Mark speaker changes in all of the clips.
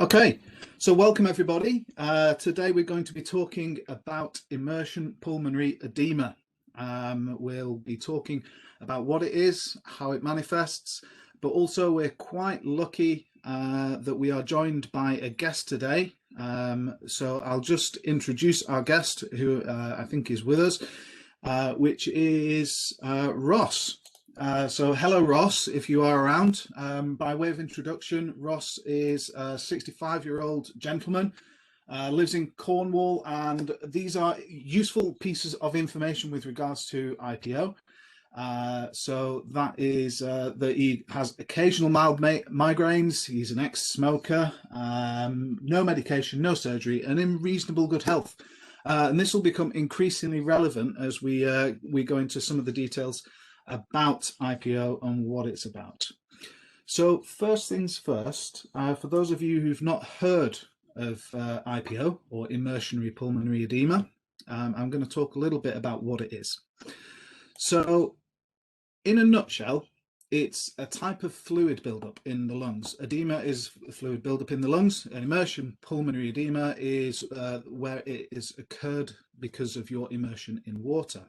Speaker 1: Okay, so welcome everybody. Today we're going to be talking about immersion pulmonary edema. We'll be talking about what it is, how it manifests, but also we're quite lucky that we are joined by a guest today. So I'll just introduce our guest who I think is with us, which is Ross. So hello Ross, if you are around. By way of introduction, Ross is a 65-year-old gentleman, lives in Cornwall, and these are useful pieces of information with regards to IPO. So that is that he has occasional mild migraines, he's an ex-smoker, no medication, no surgery, and in reasonable good health. And this will become increasingly relevant as we go into some of the details about IPO and what it's about. So first things first, for those of you who've not heard of IPO or immersion pulmonary edema, I'm going to talk a little bit about what it is. So in a nutshell, it's a type of fluid buildup in the lungs. Edema is a fluid buildup in the lungs, and immersion pulmonary edema is where it is occurred because of your immersion in water.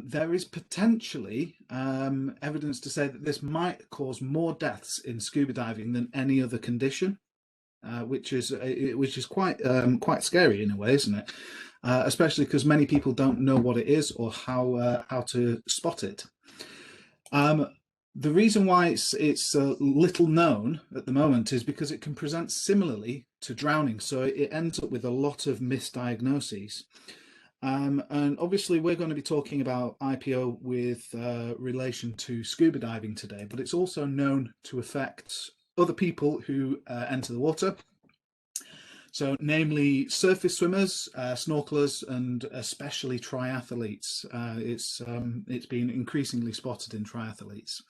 Speaker 1: There is potentially evidence to say that this might cause more deaths in scuba diving than any other condition, which is quite scary in a way, isn't it? Especially because many people don't know what it is or how to spot it. The reason why it's little known at the moment is because it can present similarly to drowning, so it ends up with a lot of misdiagnoses. And obviously we're going to be talking about IPO with relation to scuba diving today, but it's also known to affect other people who enter the water. So namely surface swimmers, snorkelers, and especially triathletes. It's been increasingly spotted in triathletes.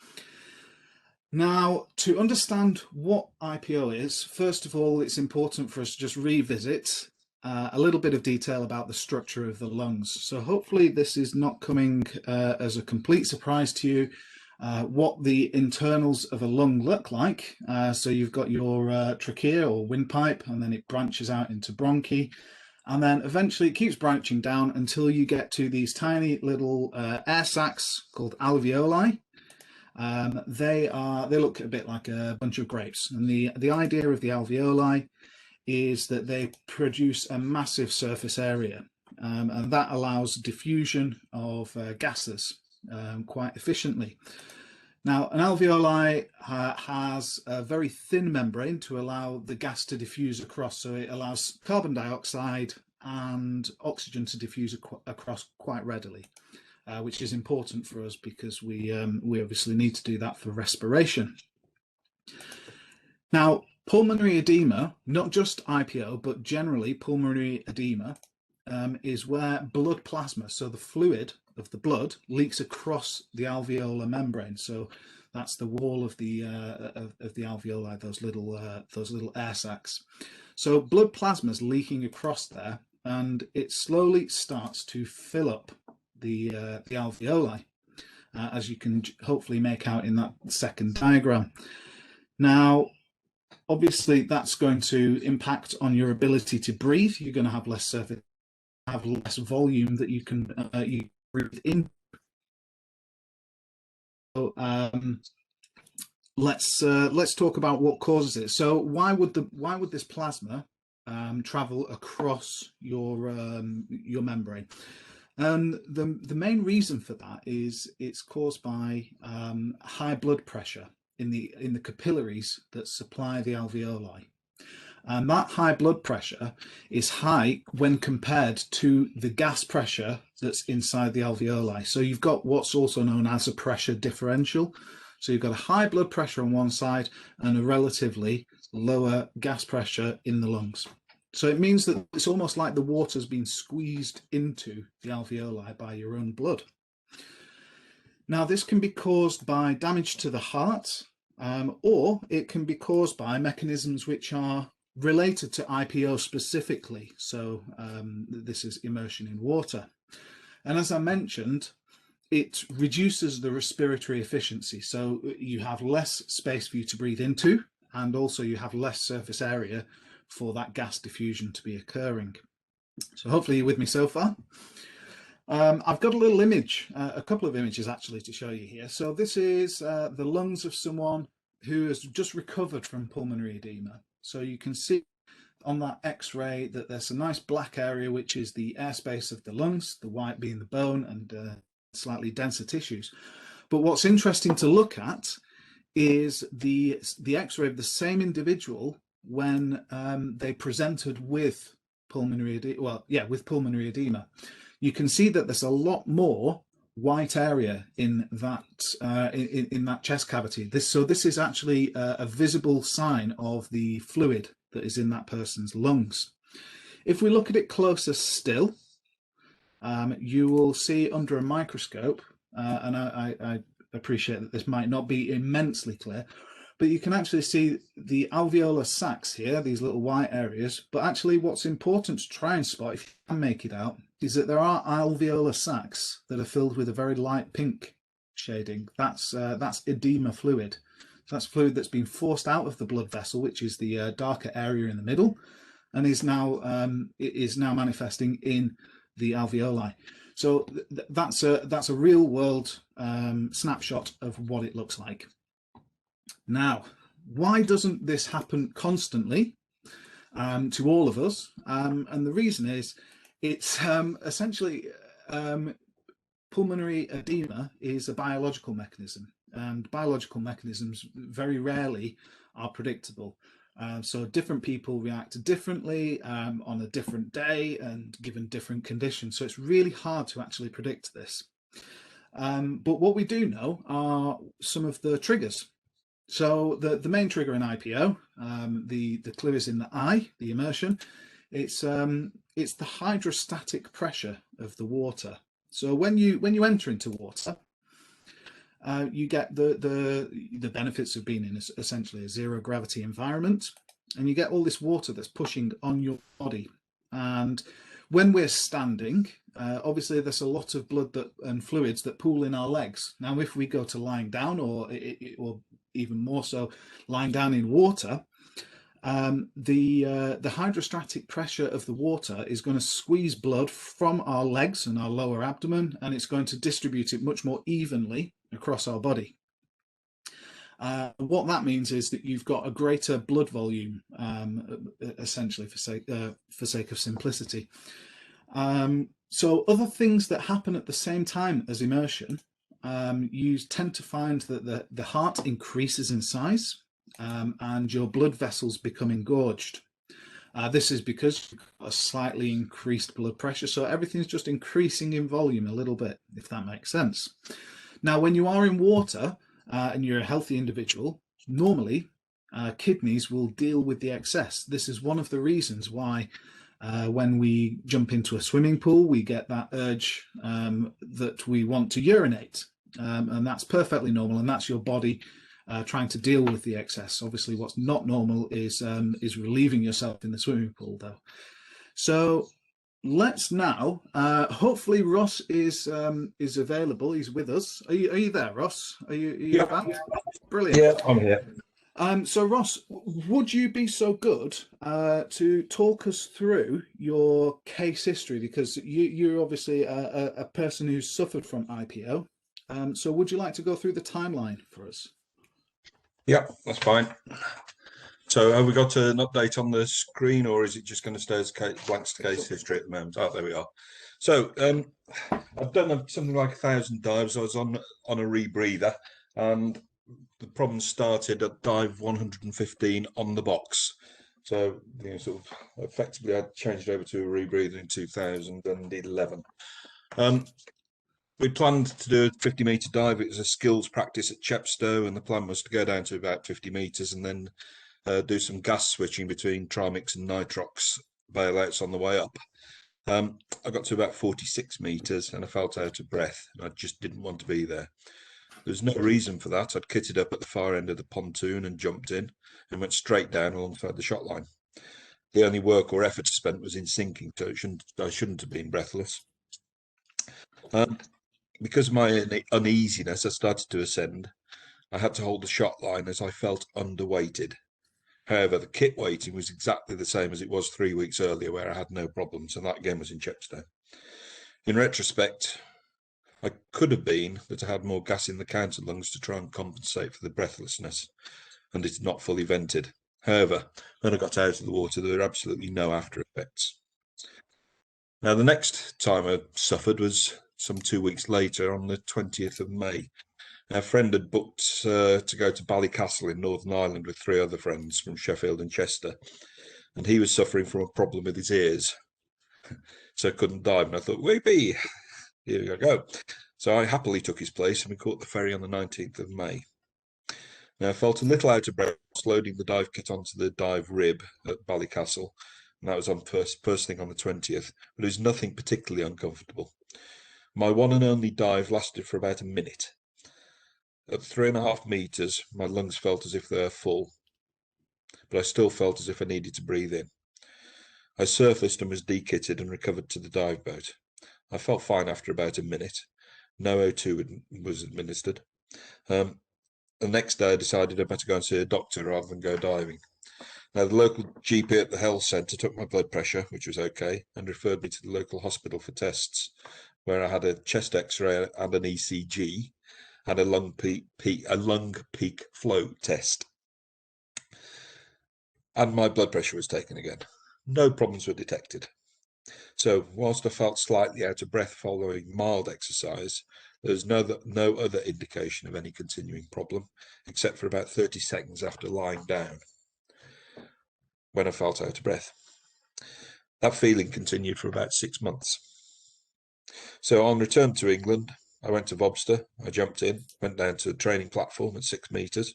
Speaker 1: Now, to understand what IPO is, first of all, it's important for us to just revisit a little bit of detail about the structure of the lungs. So hopefully this is not coming as a complete surprise to you, what the internals of a lung look like. So you've got your trachea or windpipe, and then it branches out into bronchi, and then eventually it keeps branching down until you get to these tiny little air sacs called alveoli. They look a bit like a bunch of grapes, and the idea of the alveoli is that they produce a massive surface area, and that allows diffusion of gases quite efficiently. Now, an alveoli has a very thin membrane to allow the gas to diffuse across, so it allows carbon dioxide and oxygen to diffuse across quite readily, which is important for us because we obviously need to do that for respiration. Now, pulmonary edema, not just IPO, but generally pulmonary edema, is where blood plasma, so the fluid of the blood, leaks across the alveolar membrane. So that's the wall of the alveoli, those little air sacs. So blood plasma is leaking across there, and it slowly starts to fill up the alveoli, as you can hopefully make out in that second diagram. Now, obviously, that's going to impact on your ability to breathe. You're going to have less surface, have less volume that you can breathe in. So let's talk about what causes it. So why would this plasma travel across your membrane? The main reason for that is it's caused by high blood pressure in the capillaries that supply the alveoli, and that high blood pressure is high when compared to the gas pressure that's inside the alveoli. So you've got what's also known as a pressure differential. So you've got a high blood pressure on one side and a relatively lower gas pressure in the lungs. So it means that it's almost like the water's been squeezed into the alveoli by your own blood. Now, this can be caused by damage to the heart, or it can be caused by mechanisms which are related to IPO specifically. So this is immersion in water. And as I mentioned, it reduces the respiratory efficiency. So you have less space for you to breathe into, and also you have less surface area for that gas diffusion to be occurring. So hopefully you're with me so far. I've got a little image, a couple of images actually to show you here. So this is the lungs of someone who has just recovered from pulmonary edema. So you can see on that x-ray that there's a nice black area, which is the airspace of the lungs, the white being the bone and slightly denser tissues. But what's interesting to look at is the x-ray of the same individual when they presented with pulmonary edema. Well, yeah, with pulmonary edema. You can see that there's a lot more white area in that in that chest cavity. So this is actually a visible sign of the fluid that is in that person's lungs. If we look at it closer still, you will see under a microscope, and I appreciate that this might not be immensely clear, but you can actually see the alveolar sacs here, these little white areas. But actually what's important to try and spot, if you can make it out, is that there are alveolar sacs that are filled with a very light pink shading. That's edema fluid. So that's fluid that's been forced out of the blood vessel, which is the darker area in the middle, and is now manifesting in the alveoli. So that's a real world snapshot of what it looks like. Now, why doesn't this happen constantly to all of us? And the reason is it's essentially pulmonary edema is a biological mechanism, and biological mechanisms very rarely are predictable. So different people react differently on a different day and given different conditions. So it's really hard to actually predict this. But what we do know are some of the triggers. So the main trigger in IPO, the clue is in the I, the immersion. It's the hydrostatic pressure of the water. So when you enter into water, you get the benefits of being in essentially a zero gravity environment, and you get all this water that's pushing on your body. And when we're standing, obviously there's a lot of blood and fluids that pool in our legs. Now, if we go to lying down, or even more so lying down in water, the hydrostatic pressure of the water is going to squeeze blood from our legs and our lower abdomen, and it's going to distribute it much more evenly across our body. What that means is that you've got a greater blood volume, essentially, for sake of simplicity. So other things that happen at the same time as immersion, you tend to find that the heart increases in size, and your blood vessels become engorged. This is because you've got a slightly increased blood pressure, so everything's just increasing in volume a little bit, if that makes sense. Now, when you are in water and you're a healthy individual, normally kidneys will deal with the excess. This is one of the reasons why when we jump into a swimming pool, we get that urge that we want to urinate, and that's perfectly normal, and that's your body trying to deal with the excess. Obviously, what's not normal is relieving yourself in the swimming pool, though. So let's now. Hopefully, Ross is available. He's with us. Are you there, Ross? Are you about? Brilliant.
Speaker 2: Yeah, I'm here.
Speaker 1: So Ross, would you be so good to talk us through your case history, because you're obviously a person who's suffered from IPO. So would you like to go through the timeline for us?
Speaker 2: Yeah, that's fine. So have we got an update on the screen, or is it just going to stay as blank case history at the moment? Oh, there we are. So I've done something like 1,000 dives. I was on a rebreather, and the problem started at dive 115 on the box. So, you know, sort of effectively I changed over to a rebreather in 2011. We planned to do a 50-meter dive. It was a skills practice at Chepstow, and the plan was to go down to about 50 meters and then do some gas switching between trimix and nitrox bailouts on the way up. I got to about 46 meters and I felt out of breath, and I just didn't want to be there. There's no reason for that. I'd kitted up at the far end of the pontoon and jumped in and went straight down alongside the shot line. The only work or effort spent was in sinking, so I shouldn't have been breathless. Because of my uneasiness, I started to ascend. I had to hold the shot line as I felt underweighted. However, the kit weighting was exactly the same as it was 3 weeks earlier, where I had no problems, and that again was in Chepstow. In retrospect, I could have been that I had more gas in the counter lungs to try and compensate for the breathlessness, and it's not fully vented. However, when I got out of the water, there were absolutely no after effects. Now, the next time I suffered was some 2 weeks later, on the 20th of May. A friend had booked to go to Ballycastle in Northern Ireland with 3 other friends from Sheffield and Chester, and he was suffering from a problem with his ears, so I couldn't dive. And I thought, weepy, here you go. So I happily took his place, and we caught the ferry on the 19th of May. Now, I felt a little out of breath loading the dive kit onto the dive rib at Ballycastle, and that was on first thing on the 20th, but it was nothing particularly uncomfortable. My one and only dive lasted for about a minute. At 3.5 meters, my lungs felt as if they were full, but I still felt as if I needed to breathe in. I surfaced and was dekitted and recovered to the dive boat. I felt fine after about a minute. No O2 was administered. The next day I decided I better go and see a doctor rather than go diving. Now, the local GP at the health centre took my blood pressure, which was okay, and referred me to the local hospital for tests, where I had a chest x-ray and an ECG, and a lung peak flow test. And my blood pressure was taken again. No problems were detected. So whilst I felt slightly out of breath following mild exercise, there was no other indication of any continuing problem, except for about 30 seconds after lying down, when I felt out of breath. That feeling continued for about 6 months. So on return to England, I went to Vobster, I jumped in, went down to the training platform at 6 meters.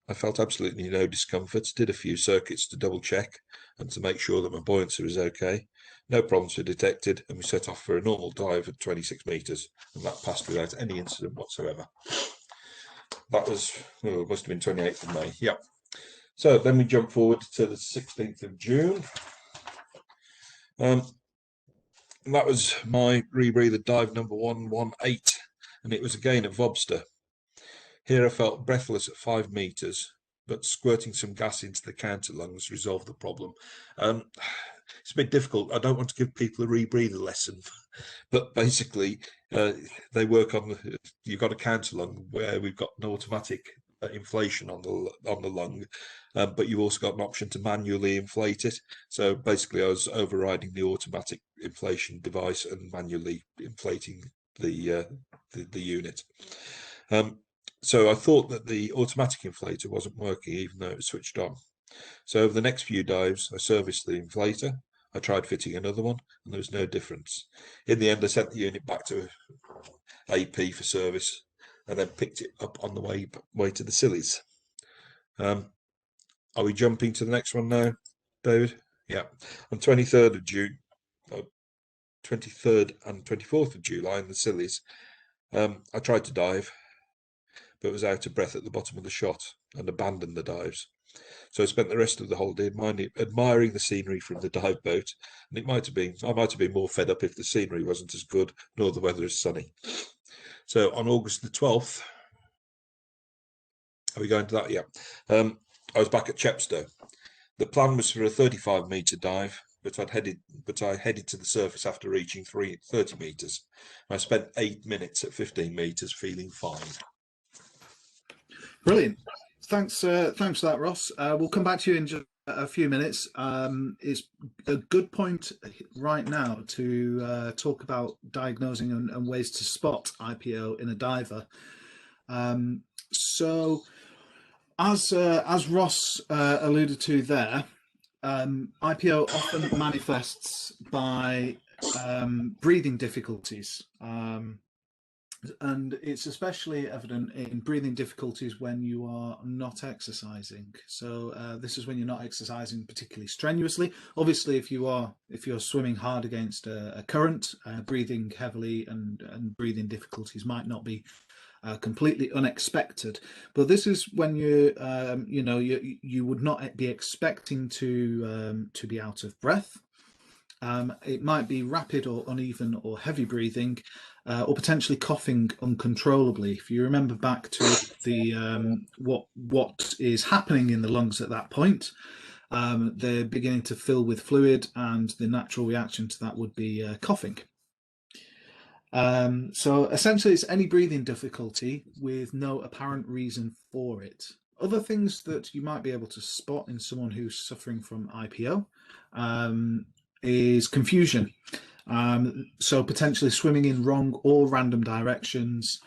Speaker 2: I felt absolutely no discomfort, did a few circuits to double check and to make sure that my buoyancy was okay. No problems were detected, and we set off for a normal dive at 26 meters, and that passed without any incident whatsoever. That was, it must have been 28th of May, yeah. So then we jump forward to the 16th of June. And that was my rebreather dive number 118, and it was again at Vobster. Here I felt breathless at 5 meters, but squirting some gas into the counter lungs resolved the problem. It's a bit difficult. I don't want to give people a rebreather lesson, but basically they work on you've got a counter lung where we've got an automatic inflation on the lung, but you've also got an option to manually inflate it. So basically I was overriding the automatic inflation device and manually inflating the unit. So I thought that the automatic inflator wasn't working, even though it was switched on. So over the next few dives, I serviced the inflator. I tried fitting another one, and there was no difference. In the end, I sent the unit back to AP for service, and then picked it up on the way to the Scillies. Are we jumping to the next one now, David? Yeah. On 23rd of June, 23rd and 24th of July in the Scillies, I tried to dive, but was out of breath at the bottom of the shot and abandoned the dives. So I spent the rest of the holiday admiring the scenery from the dive boat, and I might have been more fed up if the scenery wasn't as good nor the weather as sunny. So on August the 12th, are we going to that? Yeah. I was back at Chepstow. The plan was for a 35-meter dive, but I headed to the surface after reaching 30 meters. I spent 8 minutes at 15 meters, feeling fine.
Speaker 1: Brilliant. Thanks for that, Ross. We'll come back to you in just a few minutes. It's a good point right now to talk about diagnosing and ways to spot IPO in a diver. So as Ross alluded to there, IPO often manifests by breathing difficulties. And it's especially evident in breathing difficulties when you are not exercising. So this is when you're not exercising particularly strenuously. Obviously, if you're swimming hard against a current, breathing heavily and breathing difficulties might not be completely unexpected. But this is when you would not be expecting to be out of breath. It might be rapid or uneven or heavy breathing, or potentially coughing uncontrollably. If you remember back to the what is happening in the lungs at that point, they're beginning to fill with fluid, and the natural reaction to that would be coughing. So essentially, it's any breathing difficulty with no apparent reason for it. Other things that you might be able to spot in someone who's suffering from IPO is confusion. So potentially swimming in wrong or random directions,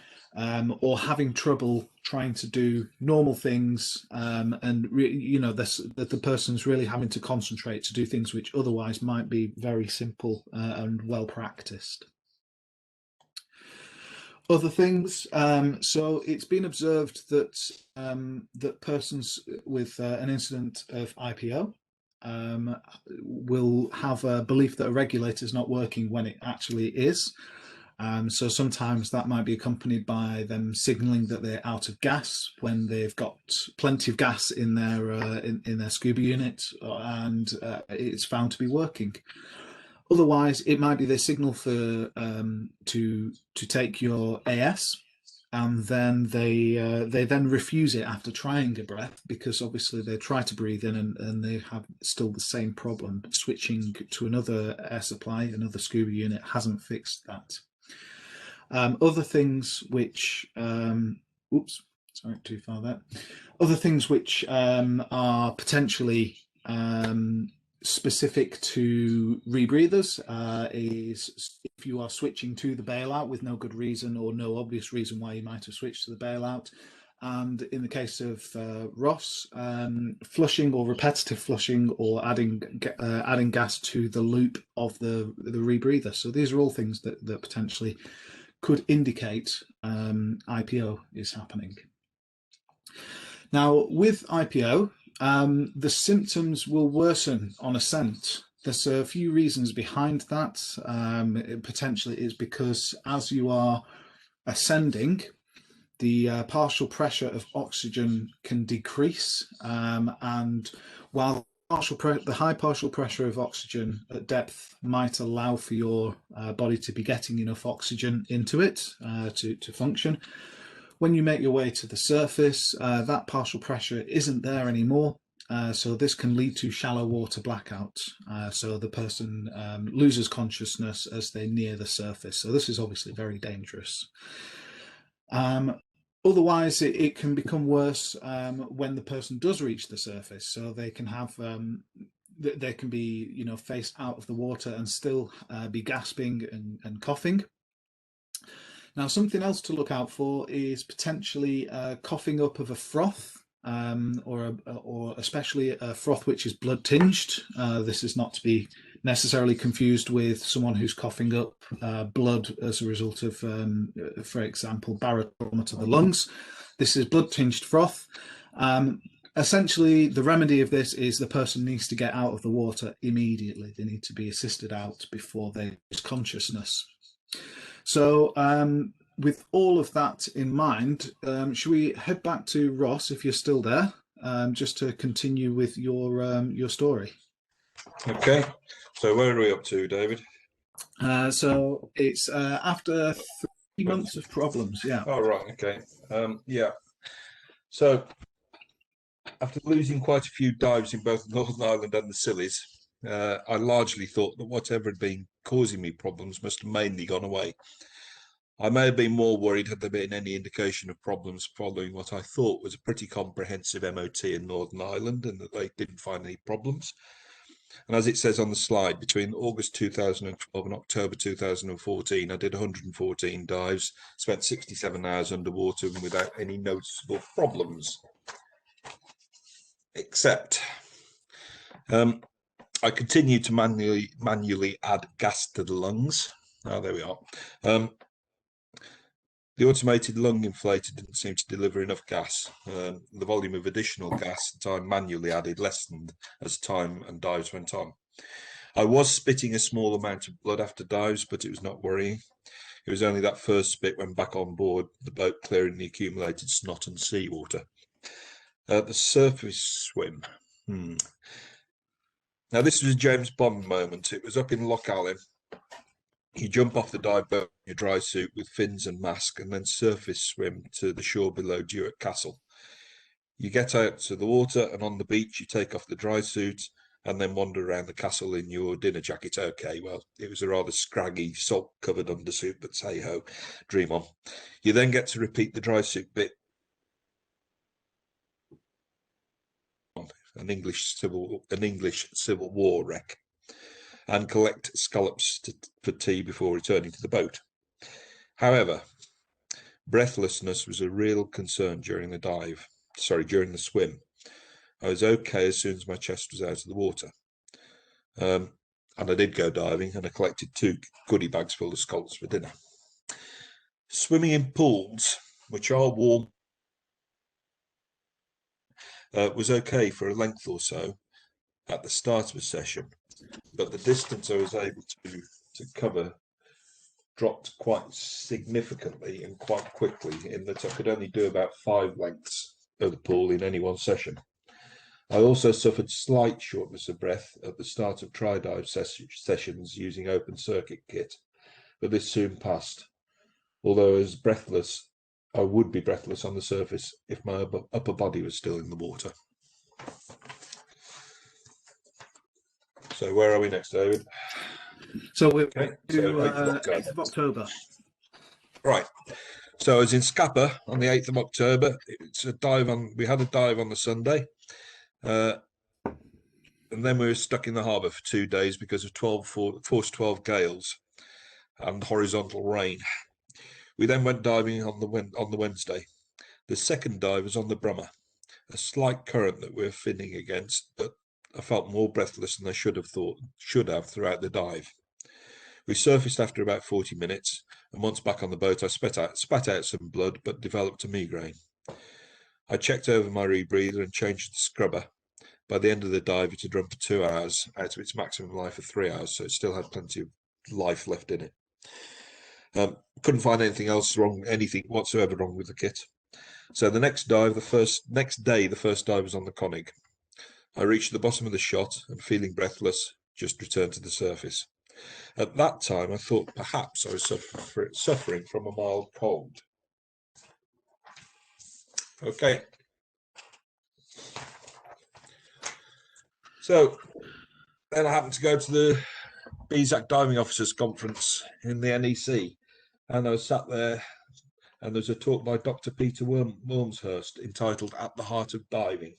Speaker 1: or having trouble trying to do normal things, and that the person's really having to concentrate to do things which otherwise might be very simple and well practiced. Other things, so it's been observed that that persons with an incident of IPO will have a belief that a regulator is not working when it actually is. So sometimes that might be accompanied by them signalling that they're out of gas when they've got plenty of gas in their scuba unit, and it's found to be working. Otherwise, it might be they signal for to take your AS, and then they then refuse it after trying a breath, because obviously they try to breathe in and they have still the same problem. Switching to another air supply, another scuba unit, hasn't fixed that. Other things which, oops, sorry, too far there. Other things which are potentially specific to rebreathers is if you are switching to the bailout with no good reason or no obvious reason why you might have switched to the bailout. And in the case of Ross, flushing or repetitive flushing, or adding gas to the loop of the rebreather. So these are all things that potentially could indicate IPO is happening. Now, with IPO, the symptoms will worsen on ascent. There's a few reasons behind that. It potentially is because as you are ascending, the partial pressure of oxygen can decrease, and while the high partial pressure of oxygen at depth might allow for your body to be getting enough oxygen into it to function, when you make your way to the surface, that partial pressure isn't there anymore. So this can lead to shallow water blackout. So the person loses consciousness as they near the surface. So this is obviously very dangerous. Otherwise, it can become worse when the person does reach the surface. So they can have, they can be, faced out of the water and still be gasping and coughing. Now, something else to look out for is potentially coughing up of a froth, or especially a froth which is blood tinged. This is not to be necessarily confused with someone who's coughing up blood as a result of, for example, barotrauma to the lungs. This is blood tinged froth. Essentially, the remedy of this is the person needs to get out of the water immediately. They need to be assisted out before they lose consciousness. So with all of that in mind, should we head back to Ross, if you're still there, just to continue with your story?
Speaker 2: Okay, so where are we up to, David?
Speaker 1: So it's after 3 months of problems, yeah.
Speaker 2: Oh, right, okay. Yeah, so after losing quite a few dives in both Northern Ireland and the Scillies, I largely thought that whatever had been causing me problems must have mainly gone away. I may have been more worried had there been any indication of problems following what I thought was a pretty comprehensive MOT in Northern Ireland, and that they didn't find any problems. And as it says on the slide, between August 2012 and October 2014, I did 114 dives, spent 67 hours underwater and without any noticeable problems. Except I continued to manually add gas to the lungs. Oh, there we are. The automated lung inflator didn't seem to deliver enough gas. The volume of additional gas that I manually added lessened as time and dives went on. I was spitting a small amount of blood after dives, but it was not worrying. It was only that first spit when back on board the boat clearing the accumulated snot and seawater. The surface swim. Now, this was a James Bond moment. It was up in Loch Allen. You jump off the dive boat in your dry suit with fins and mask, and then surface swim to the shore below Duet Castle. You get out to the water, and on the beach, you take off the dry suit and then wander around the castle in your dinner jacket. Okay, well, it was a rather scraggy, salt-covered undersuit, but hey-ho, dream on. You then get to repeat the dry suit bit. An English Civil War wreck, and collect scallops for tea before returning to the boat. However, breathlessness was a real concern during the swim. I was okay as soon as my chest was out of the water. And I did go diving, and I collected 2 goodie bags full of scallops for dinner. Swimming in pools, which are warm, was okay for a length or so at the start of a session, but the distance I was able to cover dropped quite significantly and quite quickly, in that I could only do about 5 lengths of the pool in any one session. I also suffered slight shortness of breath at the start of tri-dive sessions using open circuit kit, but this soon passed, although I would be breathless on the surface if my upper body was still in the water. So where are we next, David?
Speaker 1: So we're
Speaker 2: Okay,
Speaker 1: to
Speaker 2: so
Speaker 1: 8th of October.
Speaker 2: Right. So I was in Scapa on the 8th of October. We had a dive on the Sunday. And then we were stuck in the harbour for 2 days because of force 12 gales and horizontal rain. We then went diving on the Wednesday. The second dive was on the Brummer, a slight current that we were finning against, but I felt more breathless than I should have throughout the dive. We surfaced after about 40 minutes, and once back on the boat, I spat out some blood, but developed a migraine. I checked over my rebreather and changed the scrubber. By the end of the dive, it had run for 2 hours out of its maximum life of 3 hours, so it still had plenty of life left in it. Couldn't find anything whatsoever wrong with the kit. So the next day, the first dive was on the Conig. I reached the bottom of the shot and, feeling breathless, just returned to the surface. At that time, I thought perhaps I was suffering from a mild cold. Okay. So then I happened to go to the BSAC Diving Officers Conference in the NEC, and I was sat there, and there was a talk by Dr. Peter Wormshurst entitled "At the Heart of Diving."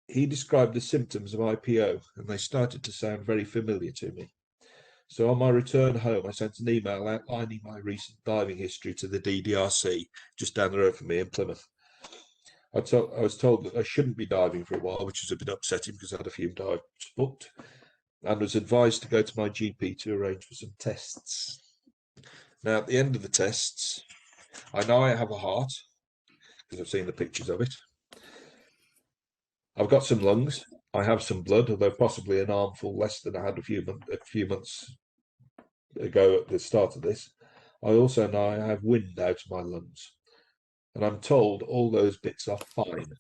Speaker 2: He described the symptoms of IPO, and they started to sound very familiar to me. So on my return home, I sent an email outlining my recent diving history to the DDRC, just down the road from me in Plymouth. I was told that I shouldn't be diving for a while, which was a bit upsetting because I had a few dives booked, and was advised to go to my GP to arrange for some tests. Now, at the end of the tests, I know I have a heart, because I've seen the pictures of it. I've got some lungs. I have some blood, although possibly an armful less than I had a few months ago at the start of this. I also know I have wind out of my lungs, and I'm told all those bits are fine.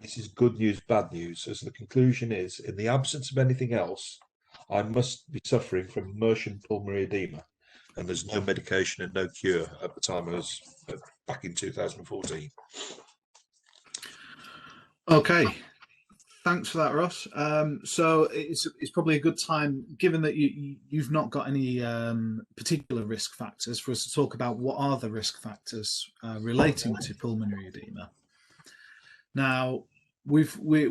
Speaker 2: This is good news, bad news, as the conclusion is, in the absence of anything else, I must be suffering from immersion pulmonary edema, and there's no medication and no cure at the time I was back in 2014.
Speaker 1: Okay. Thanks for that, Ross. So it's probably a good time, given that you've not got any particular risk factors, for us to talk about what are the risk factors relating to pulmonary edema. Now, we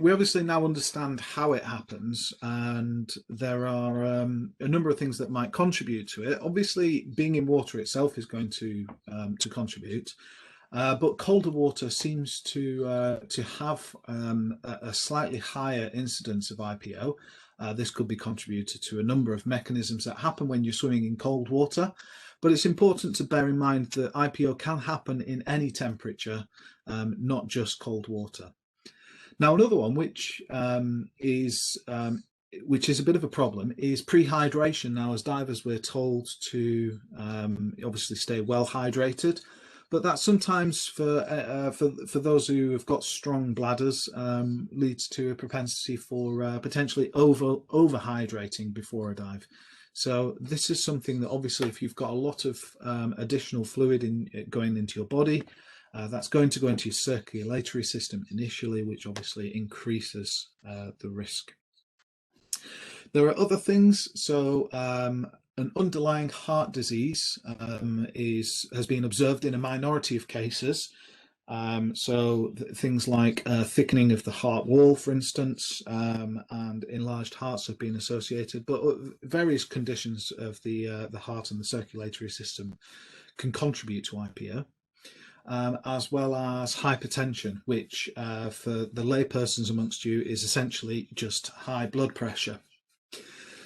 Speaker 1: obviously now understand how it happens, and there are a number of things that might contribute to it. Obviously, being in water itself is going to contribute. But colder water seems to have a slightly higher incidence of IPO. This could be contributed to a number of mechanisms that happen when you're swimming in cold water. But it's important to bear in mind that IPO can happen in any temperature, not just cold water. Now, another one which is a bit of a problem is prehydration. Now, as divers, we're told to obviously stay well hydrated. but that sometimes for those who have got strong bladders leads to a propensity for potentially overhydrating before a dive. So this is something that obviously, if you've got a lot of additional fluid going into your body, that's going to go into your circulatory system initially, which obviously increases the risk. There are other things. So an underlying heart disease has been observed in a minority of cases. So things like thickening of the heart wall, for instance, and enlarged hearts have been associated, but various conditions of the heart and the circulatory system can contribute to IPO. As well as hypertension, which for the laypersons amongst you is essentially just high blood pressure.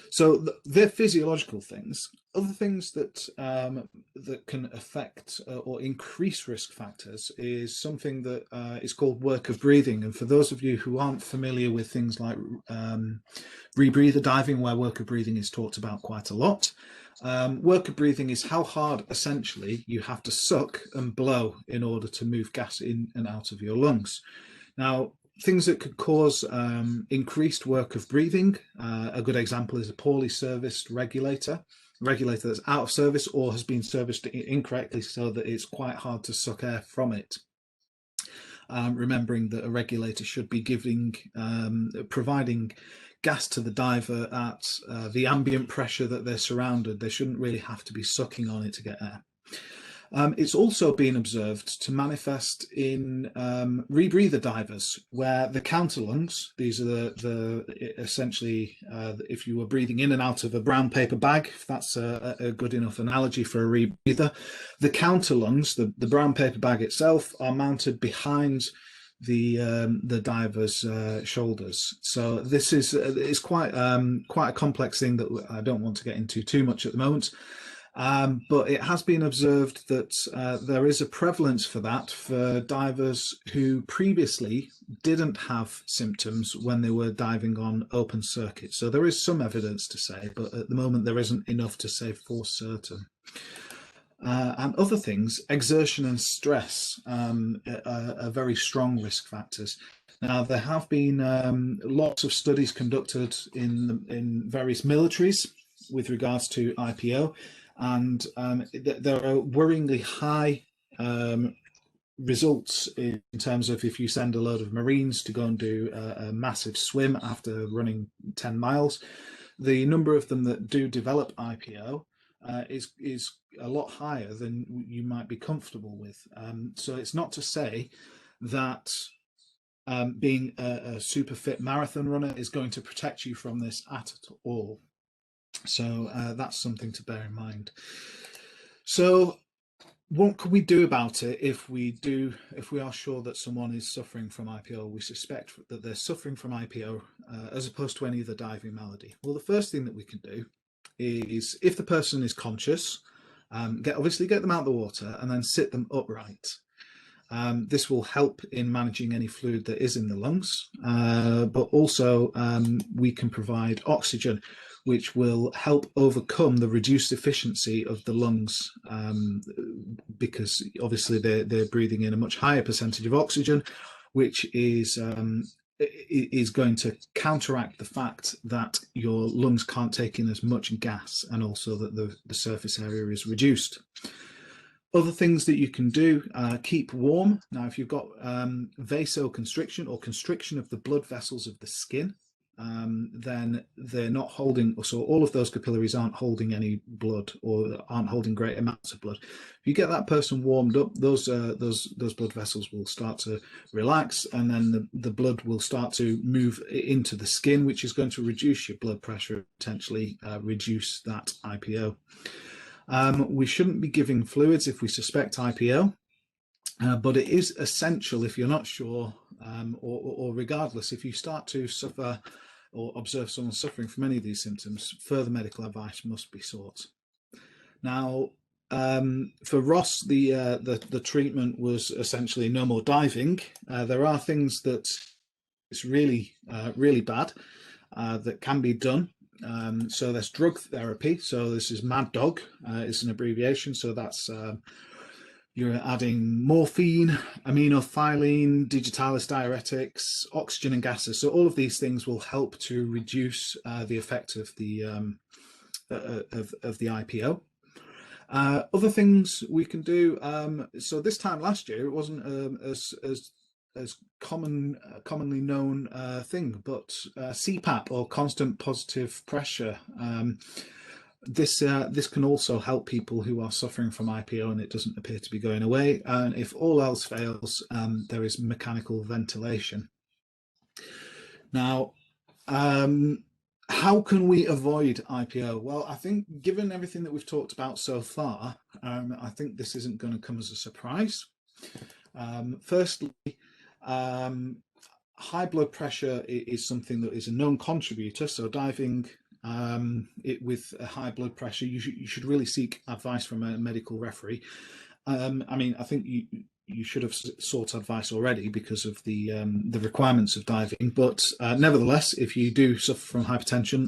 Speaker 1: So they're physiological things. Other things that that can affect or increase risk factors is something that is called work of breathing. And for those of you who aren't familiar with things like rebreather diving, where work of breathing is talked about quite a lot, work of breathing is how hard essentially you have to suck and blow in order to move gas in and out of your lungs. Now, things that could cause increased work of breathing, a good example is a poorly serviced regulator that's out of service or has been serviced incorrectly so that it's quite hard to suck air from it. Remembering that a regulator should be providing gas to the diver at the ambient pressure that they're surrounded. They shouldn't really have to be sucking on it to get air. It's also been observed to manifest in rebreather divers, where the counter lungs, these are essentially, if you were breathing in and out of a brown paper bag, if that's a good enough analogy for a rebreather, the counter lungs, the brown paper bag itself, are mounted behind the diver's shoulders. So this is quite a complex thing that I don't want to get into too much at the moment. But it has been observed that there is a prevalence for that for divers who previously didn't have symptoms when they were diving on open circuit. So there is some evidence to say, but at the moment there isn't enough to say for certain. And other things, exertion and stress are very strong risk factors. Now, there have been lots of studies conducted in various militaries with regards to IPO, and there are worryingly high results in terms of if you send a load of Marines to go and do a massive swim after running 10 miles, the number of them that do develop IPO is a lot higher than you might be comfortable with. So it's not to say that being a super fit marathon runner is going to protect you from this at all. So that's something to bear in mind. So what can we do about it if we are sure that someone is suffering from IPO, we suspect that they're suffering from IPO as opposed to any other diving malady? Well, the first thing that we can do is, if the person is conscious, obviously get them out of the water and then sit them upright. This will help in managing any fluid that is in the lungs, but also we can provide oxygen, which will help overcome the reduced efficiency of the lungs, because obviously they're breathing in a much higher percentage of oxygen, which is going to counteract the fact that your lungs can't take in as much gas, and also that the surface area is reduced. Other things that you can do, keep warm. Now, if you've got vasoconstriction or constriction of the blood vessels of the skin, then they're not holding, so all of those capillaries aren't holding any blood or aren't holding great amounts of blood. If you get that person warmed up, those blood vessels will start to relax, and then the blood will start to move into the skin, which is going to reduce your blood pressure, potentially reduce that IPO. We shouldn't be giving fluids if we suspect IPO, but it is essential, if you're not sure, or regardless, if you start to suffer or observe someone suffering from any of these symptoms, further medical advice must be sought. Now, for Ross, the treatment was essentially no more diving. There are things that it's really bad that can be done. So there's drug therapy. So this is MAD Dog. It's an abbreviation. So that's You're adding morphine, aminophylline, digitalis diuretics, oxygen and gases. So all of these things will help to reduce the effect of the IPO. Other things we can do. So this time last year, it wasn't as commonly known thing, but CPAP, or constant positive pressure. This can also help people who are suffering from IPO, and it doesn't appear to be going away. And if all else fails, there is mechanical ventilation. Now, how can we avoid IPO? Well, I think given everything that we've talked about so far, I think this isn't going to come as a surprise. Firstly, high blood pressure is something that is a known contributor. So diving with a high blood pressure, you should really seek advice from a medical referee. I think you should have sought advice already because of the requirements of diving, but nevertheless, if you do suffer from hypertension,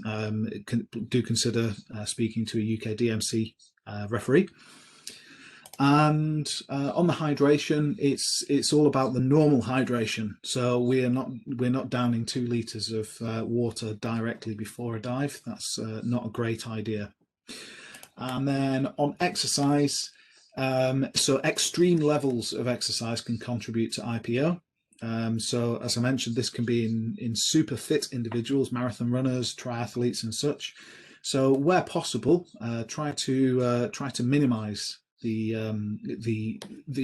Speaker 1: do consider speaking to a UK DMC referee. And on the hydration, it's all about the normal hydration. So we're not downing 2 litres of water directly before a dive. That's not a great idea. And then on exercise, so extreme levels of exercise can contribute to IPO. So as I mentioned, this can be in super fit individuals, marathon runners, triathletes and such. So where possible, try to minimize the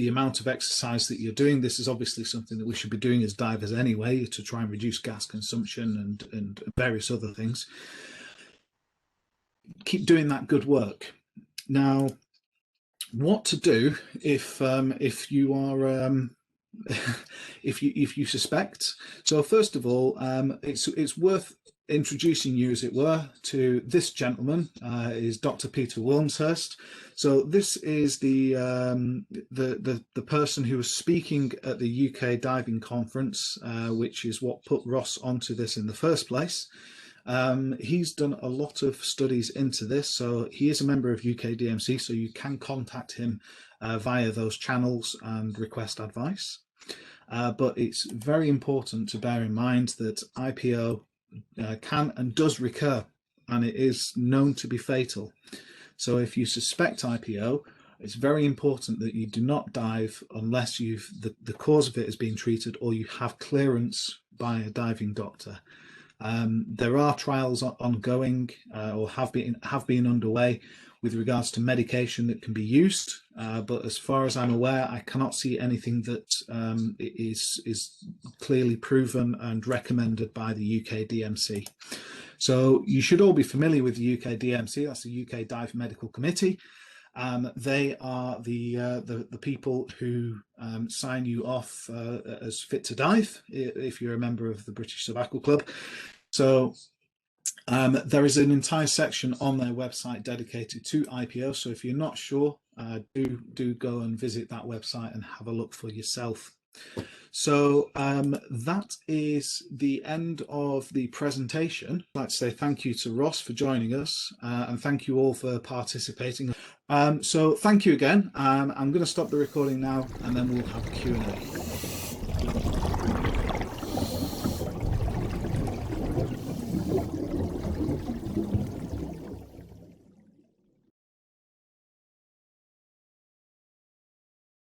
Speaker 1: amount of exercise that you're doing. This is obviously something that we should be doing as divers anyway, to try and reduce gas consumption and various other things. Keep doing that good work. Now, what to do if you are if you suspect? So first of all, it's worth introducing you, as it were, to this gentleman. Is Dr. Peter Wilmshurst. So this is the person who was speaking at the UK diving conference, which is what put Ross onto this in the first place. He's done a lot of studies into this, so he is a member of UK DMC, so you can contact him via those channels and request advice. But it's very important to bear in mind that IPO can and does recur, and it is known to be fatal. So if you suspect IPO, it's very important that you do not dive unless the cause of it has been treated or you have clearance by a diving doctor. There are trials ongoing or have been underway with regards to medication that can be used, but as far as I'm aware, I cannot see anything that is clearly proven and recommended by the UK DMC. So you should all be familiar with the UK DMC. That's the UK Dive Medical Committee. They are the people who sign you off as fit to dive if you're a member of the British-Sub-Aqua Club. So there is an entire section on their website dedicated to IPO. So if you're not sure, do go and visit that website and have a look for yourself. So that is the end of the presentation. I'd like to say thank you to Ross for joining us, and thank you all for participating. So thank you again. I'm going to stop the recording now, and then we'll have a Q&A.